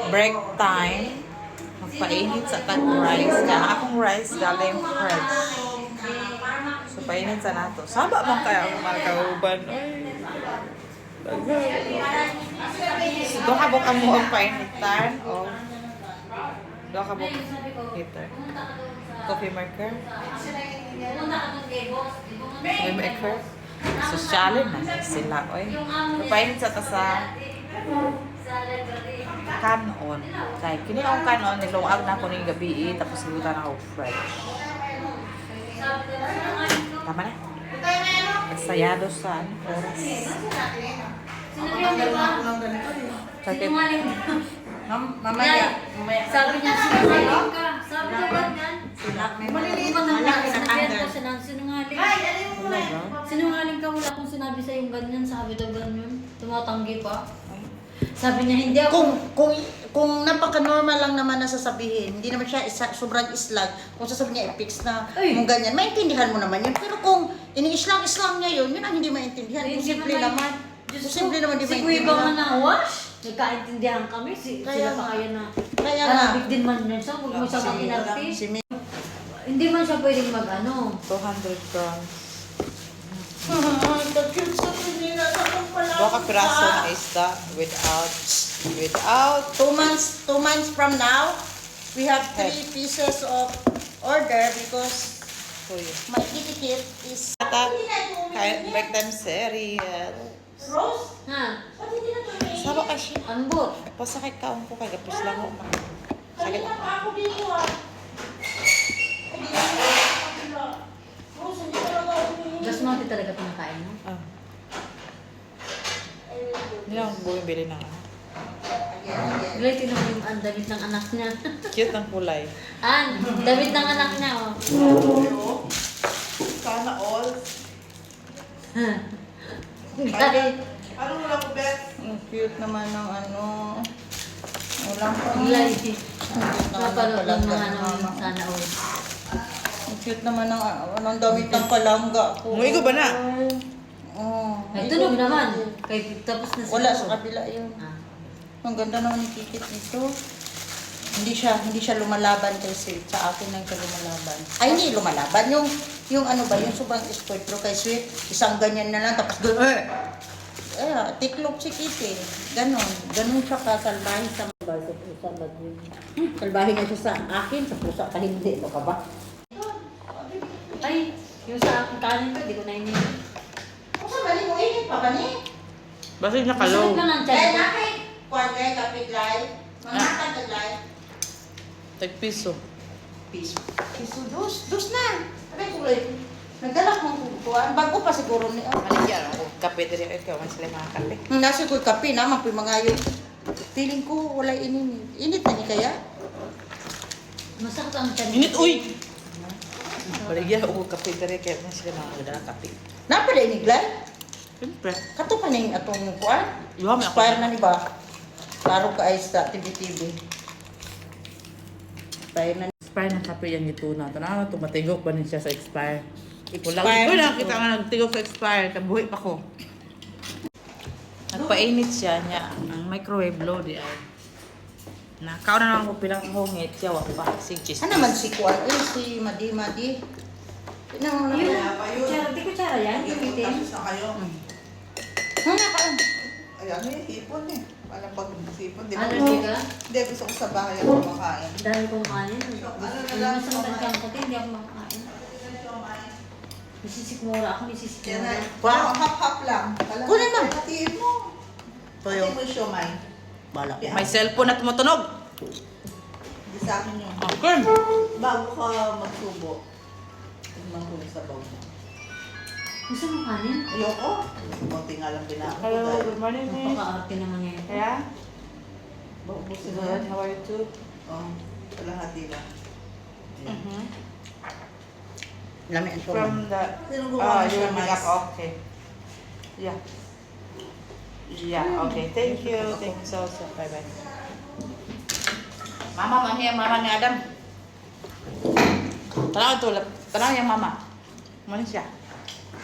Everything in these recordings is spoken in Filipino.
Break time. Magpainit sa tag rice. Kaya akong rice galing fresh. So, painit sa nato. Saba man kaya ako mga kauban. Ay, so, doon ka buka mo ang painitan. O, doon ka buka heater. Coffee maker. Coffee maker. Sosyalin na sila. Oy. Painit sa tasa kanon. Kaya kini akong kanon, niluag na ako ng gabi, tapos lutan ako fresh. Tama na. Eksayado sa oras. Sakit. Mamaya. Sabi niya, sinungaling ka. Sabi niya ganyan. Maliliit ka na sinungaling. Sinungaling ka, wala akong sinabi sa yung ganyan. Sabi daw ganyan. Tumatanggi pa. Sabi niya, hindi ako. Kung napaka-normal lang naman na sasabihin, hindi naman siya sobrang islang, kung sasabihin niya i-fix na mong ganyan, maintindihan mo naman yun. Pero kung ini-islang niya yun ang hindi maintindihan. Posible naman. Posible naman di Si maintindihan. Kuya ba na wash? Nagkaintindihan kami. Sila pa kaya na. Kaya nga. Big din man niya siya. Huwag mo siya makinarti. Hindi man siya pwedeng mag-ano. 200 grams. Dua Doka piraso na isda without 2 months from now, we have 3 pieces of order because kuya. my ticket is Ata, kaya break time cereal. Rose. Ha? Saba ka siya. Ambot. Pasakit kaon ko kay gapos lang ako. Sakit. Ako dito Rose, hindi talaga ako Basmati talaga pinakain mo? Ah. Hindi lang buong bili na. Glay, tinan mo yung damit ng anak niya. Cute ang kulay. Damit ng anak niya, oh. Sana all. Ano wala ko, Beth? Ang cute naman ng ano. Walang Glay. Napanood ng mga naman sana, oh. Ang cute naman ng damit ng palangga ko. Umuwi ko ba na? Oh. Ay, tunog naman. Tapos na Wala sa kabila yun. Ang ganda naman ni Kikit dito. Hindi siya lumalaban kay Sweet. Sa akin lang siya lumalaban. Ay, hindi lumalaban. Yung ano ba, yung sobrang sport. Pero kay Sweet, isang ganyan na lang. Tapos tiklop si Kitty. Ganon siya kasalbahin sa mga sa pusa. Salbahin niya siya sa akin. Sa pusa ka hindi. Ito ka ba? Ay, yung sa aking kanin ko, di ko na ininom. Kung sa bali mo, init pa ba ni? Basta niya Masakit kalaw. lang ang Kaya tiyan ko. natin, kwarte, kapit live. Mga tagalay. Tag-piso. Piso. Dos na. Abay ko rin. Nagdala kong kukuhan. Bago pa siguro ni Maligyan ako. Kape din ikaw. Mas sila mga kape. Nasa ko'y kape na, mapoy mga yun. Feeling ko wala init. Init na ni kaya? Masakit ang tiyan ko. Init, uy! Maligyan ako kape din kaya mas sila mga kape. Napala iniglay? Siyempre. Kato pa na atong kuhan. Iwa may ako. Expire na ni ba? Klaro ka ay sa TV-TV. Expire na. Expire ng kape yan ito na. Tanaw, tumatigok ba niya siya sa expire? Wala Expire. ko nakita nga nagtigok sa expire. Kabuhi pa ko. Nagpainit siya niya. Ang microwave low di ay. Nakaw na naman ko pilang hungit siya. Wala pa. Sige. Ano naman si kuhan? Si Madi. Tinang mo na. Kutsara, di kutsara yan? Gamitin? Hanga ka. Ayan, may hipon eh. Alam pag hipon, di ba? Allergy ka? Hindi, gusto ko sa bahay ako kumakain. Dahil kong kanin. Ano lang, sa matangkang puti, hindi ako makakain. Nisisikmura ako, Yan nisisikmura. na. Wow, hap-hap lang. Kunin mo. Hatiin mo. Toyo. Hatiin mo yung siomay. Bala. May cellphone na tumutunog. Hindi sa akin yun. Okay. Bago ka magsubo, tignan ko yung sabaw mo. Gusto mo kanin? Ayoko. Kunti nga lang binako ko Hello, dahil. good morning, miss. Napaka-arte naman ngayon. Kaya? Baubusin mo Good. yan. How are you too? Oo. Kalahati lang. Mm-hmm. Lami ang From the... Sino gumawa ng you will siomay? make up. Okay. Yeah. Yeah, okay. Thank you. Thank you so much. Bye-bye. Mama ni Adam. Tanaw ito. Tanaw yung mama. Mano siya?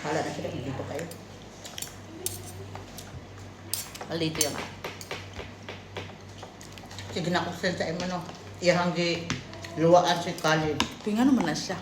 Wala na sila. Dito kayo. Alito yung Sige na ko send sa imo no. Iyang di luwaan si Khalid. Tingnan naman na siya.